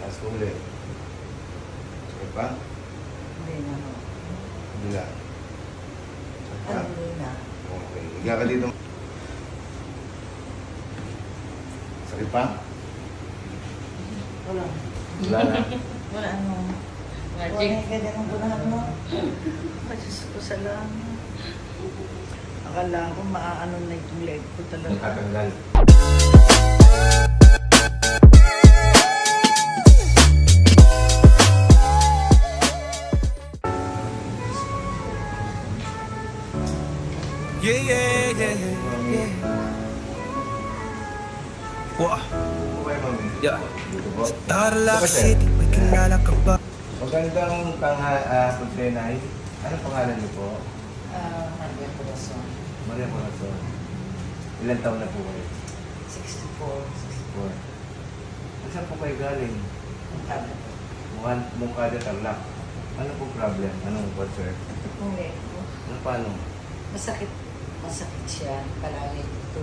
Taas ko ulit. Sakit pa? Hindi na, no. Hindi na. Sakit pa? Hindi na. Okay. Higa ka dito. Sakit pa? Wala. Wala na. Wala, ano. Magic. Wala ka din ang bunahan mo. Diyos ko, salamat. Akala ko maaano na itong leg ko talaga. Nagtatanggal. Wow. Okay, mami. Yeah. Dito po. Tarlac City, may kilala ka ba? Magandang pagsenay. Anong pangalan niyo po? Maria Corazon. Maria Corazon. Ilan taon na po kayo? 64. 64. Saan po kayo galing? Ang kanya po. Mungkada Tarlac. Ano po problem? Anong concern? Yung leg ko. Ano paano? Masakit siya. Palagi ito.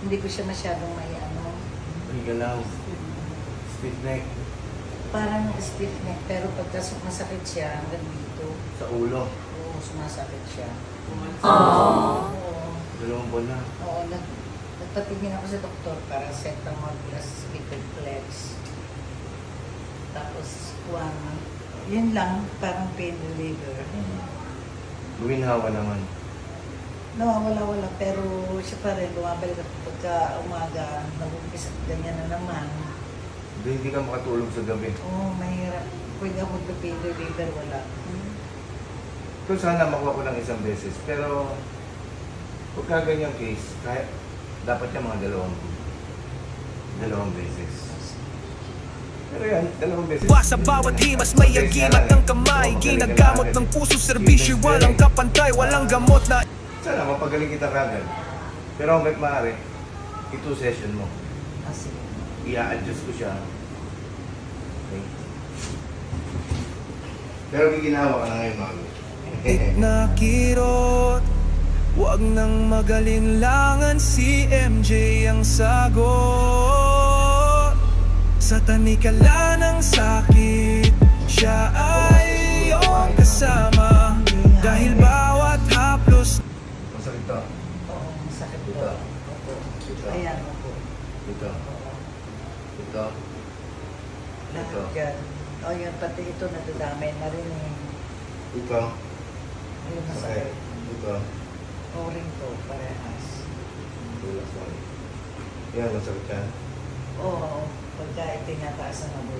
Hindi ko siya masyadong may ano. May galaw. Stiff neck. Parang stiff neck. Pero pagka masakit siya, hanggang dito. Sa ulo. Oo, sumasakit siya. Aww. Oo. 2 buwan na. Oo, nagpatingin ako sa doktor para Cetamol plus Vitaplex. Tapos, yun lang, parang pain reliever. Guminhawa naman. Nawawala-wala, pero siya pa rin, bumabalik ako pagka umaga, nag-umpisa ganyan na naman. Hindi ka makatulog sa gabi. Oo, mahirap. Pwede ako mag-pain reliever, wala. Ito sana makuha ko ng isang beses. Pero, pagka ganyang case, kaya, dapat yan mga dalawang beses. Pero yan, 2 beses. Sa bawat himas may agimat ng kamay. Ginagamot ng puso, serbisyo, walang kapantay, walang gamot na... Sana mapagaling kita kagad. Pero hanggat maaari, 2 session mo. Kasi, I-a-adjust ko siya. Okay. Pero may ginawa ka na ngayon, mami. Na kirot, wag nang magalinlangan, si MJ ang sagot. Sa tanikala ng sakit, siya ay iyong kasama. Dahil bawat haplos. Masakit to. oo, masakit Dito. po. Opo. Dito. Ayan, opo. Dito. Dito. Lahat dyan. O yun, pati ito nadadamay na rin eh. Dito. Ayun, Okay. masakit. Dito. O-ring ko, parehas. Relax lang. Yan, masakit yan. Oo, pagka itinataas ang mabuti.